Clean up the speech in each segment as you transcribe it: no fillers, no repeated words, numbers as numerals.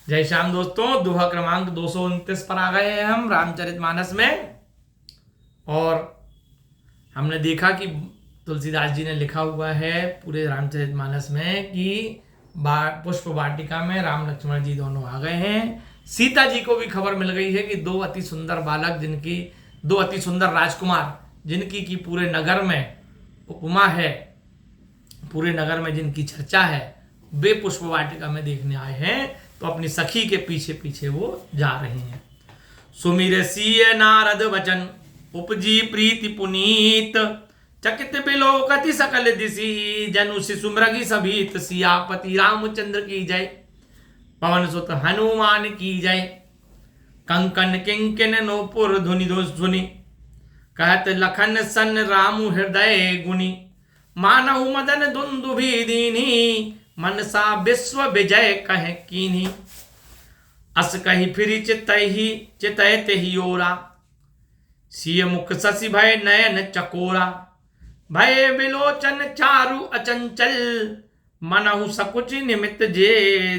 जय श्याम दोस्तों, दोहा क्रमांक 229 पर आ गए हैं हम रामचरितमानस में। और हमने देखा कि तुलसीदास जी ने लिखा हुआ है पूरे रामचरितमानस में कि पुष्प वाटिका में राम लक्ष्मण जी दोनों आ गए हैं। सीता जी को भी खबर मिल गई है कि दो अति सुंदर बालक, दो अति सुंदर राजकुमार जिनकी की पूरे नगर में उपमा है, पूरे नगर में जिनकी चर्चा है, वे पुष्प वाटिका में देखने आए हैं। तो अपनी सखी के पीछे पीछे वो जा रहे हैं। सुमिर सिय नारद वचन उपजी प्रीति पुनीत, चकित बिलोकति सकल दिशि जनु शिशु मृगी सभीत। सियापति रामचंद्र की जय, पवन सुत हनुमान की जय। कंकन किंकिन नोपुर धुनि धुनि, कहत लखन सन रामु हृदय गुनि। मानहु मदन दुंदुभि दीनी, मनसा विश्व विजय कह कीन्ही। अस कही फिर चितहि ही ओरा, सिय मुख शशि भय नयन चकोरा। भय विलोचन चारु अचंचल, मनहु सकुच निमित्त जे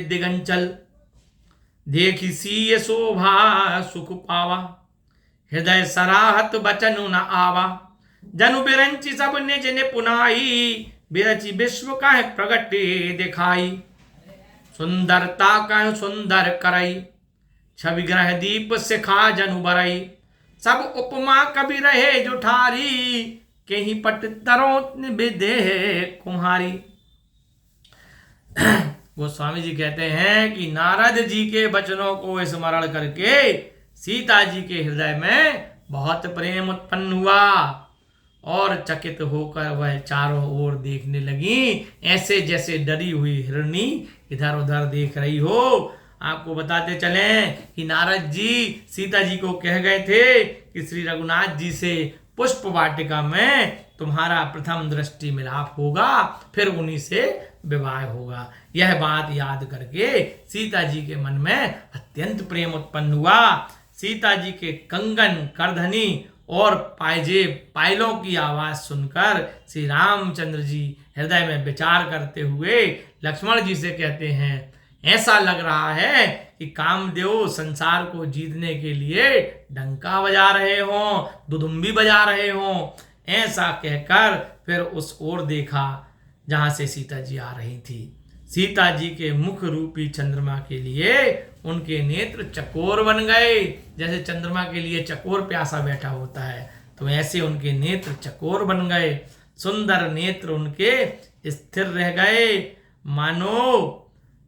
दिगंचल। देखी सिय शोभा सुख पावा, हृदय सराहत बचन न आवा। जनु बिरंची सब निज निपुनाई, बिरची विश्व का है प्रगट दिखाई। सुंदरता का सुंदर करई, छवि ग्रह दीप सिखा जनु बरई। सब उपमा कवि रहे जो ठारी, के ही पट तरो विदे कुम्हारी। गोस्वामी जी कहते हैं कि नारद जी के वचनों को स्मरण करके सीता जी के हृदय में बहुत प्रेम उत्पन्न हुआ और चकित होकर वह चारों ओर देखने लगी, ऐसे जैसे डरी हुई हिरणी इधर उधर देख रही हो। आपको बताते चलें कि नारद जी सीता जी को कह गए थे कि श्री रघुनाथ जी से पुष्प वाटिका में तुम्हारा प्रथम दृष्टि मिलाप होगा, फिर उन्हीं से विवाह होगा। यह बात याद करके सीता जी के मन में अत्यंत प्रेम उत्पन्न हुआ। सीता जी के कंगन, करधनी और पायलों की आवाज सुनकर श्री रामचंद्र जी हृदय में विचार करते हुए लक्ष्मण जी से कहते हैं, ऐसा लग रहा है कि कामदेव संसार को जीतने के लिए डंका बजा रहे हों, दुदुम्बी बजा रहे हों। ऐसा कहकर फिर उस ओर देखा जहां से सीता जी आ रही थी। सीता जी के मुख रूपी चंद्रमा के लिए उनके नेत्र चकोर बन गए। जैसे चंद्रमा के लिए चकोर प्यासा बैठा होता है, तो ऐसे उनके नेत्र चकोर बन गए। सुंदर नेत्र उनके स्थिर रह गए, मानो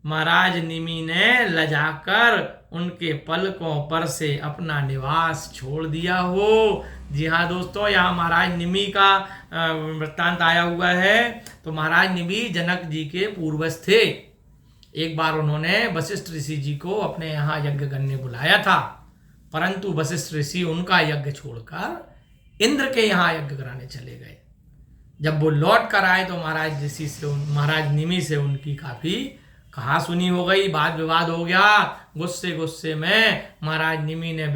महाराज निमि ने लजाकर उनके पलकों पर से अपना निवास छोड़ दिया हो। जी हाँ दोस्तों, यहाँ महाराज निमि का वृत्तांत आया हुआ है। तो महाराज निमि जनक जी के पूर्वज थे। एक बार उन्होंने वशिष्ठ ऋषि जी को अपने यहाँ यज्ञ करने बुलाया था, परंतु वशिष्ठ ऋषि उनका यज्ञ छोड़कर इंद्र के यहाँ यज्ञ कराने चले गए। जब वो लौट कर आए तो महाराज निमि से उनकी काफी कहा सुनी हो गई, वाद विवाद हो गया। गुस्से में महाराज निमि ने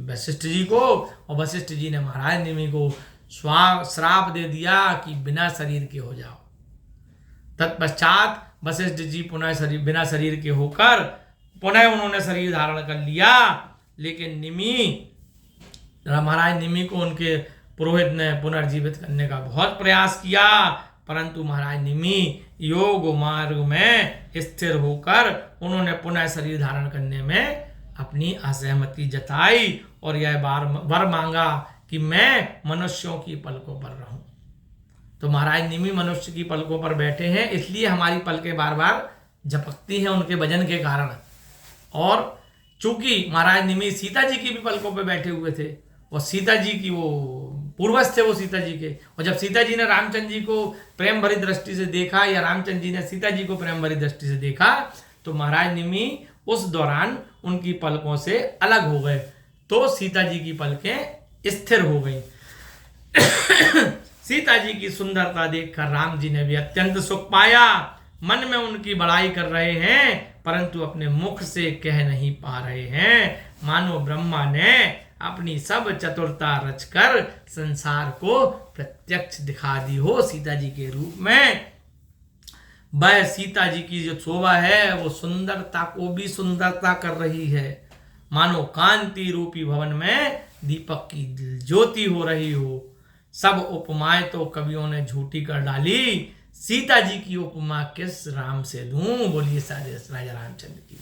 वशिष्ठ जी को और वशिष्ठ जी ने महाराज निमि को श्राप दे दिया कि बिना शरीर के हो जाओ। तत्पश्चात वशिष्ठ जी पुनः बिना शरीर के होकर पुनः उन्होंने शरीर धारण कर लिया। लेकिन महाराज निमि को उनके पुरोहित ने पुनर्जीवित करने का बहुत प्रयास किया, परंतु महाराज निमि योग मार्ग में स्थिर होकर उन्होंने पुनः शरीर धारण करने में अपनी असहमति जताई और यह वर मांगा कि मैं मनुष्यों की पलकों पर रहूं। तो महाराज निमि मनुष्य की पलकों पर बैठे हैं, इसलिए हमारी पलकें बार बार झपकती हैं उनके वजन के कारण। और चूंकि महाराज निमि सीता जी की भी पलकों पर बैठे हुए थे और सीता जी की वो पूर्वज थे वो सीता जी के, और जब सीता जी ने रामचंद्र जी को प्रेम भरी दृष्टि से देखा या रामचंद्र जी ने सीता जी को प्रेम भरी दृष्टि से देखा, तो महाराज निमि उस दौरान उनकी पलकों से अलग हो गए, तो सीता जी की पलकें स्थिर हो गई। सीता जी की सुंदरता देखकर राम जी ने भी अत्यंत सुख पाया। मन में उनकी बड़ाई कर रहे हैं, परंतु अपने मुख से कह नहीं पा रहे हैं। मानो ब्रह्मा ने अपनी सब चतुरता रचकर संसार को प्रत्यक्ष दिखा दी हो सीता जी के रूप में। वह सीता जी की जो शोभा है वो सुंदरता को भी सुंदरता कर रही है, मानो कांति रूपी भवन में दीपक की ज्योति हो रही हो। सब उपमाएं तो कवियों ने झूठी कर डाली, सीता जी की उपमा किस राम से दूं। बोलिए सारे राजा रामचंद्र की।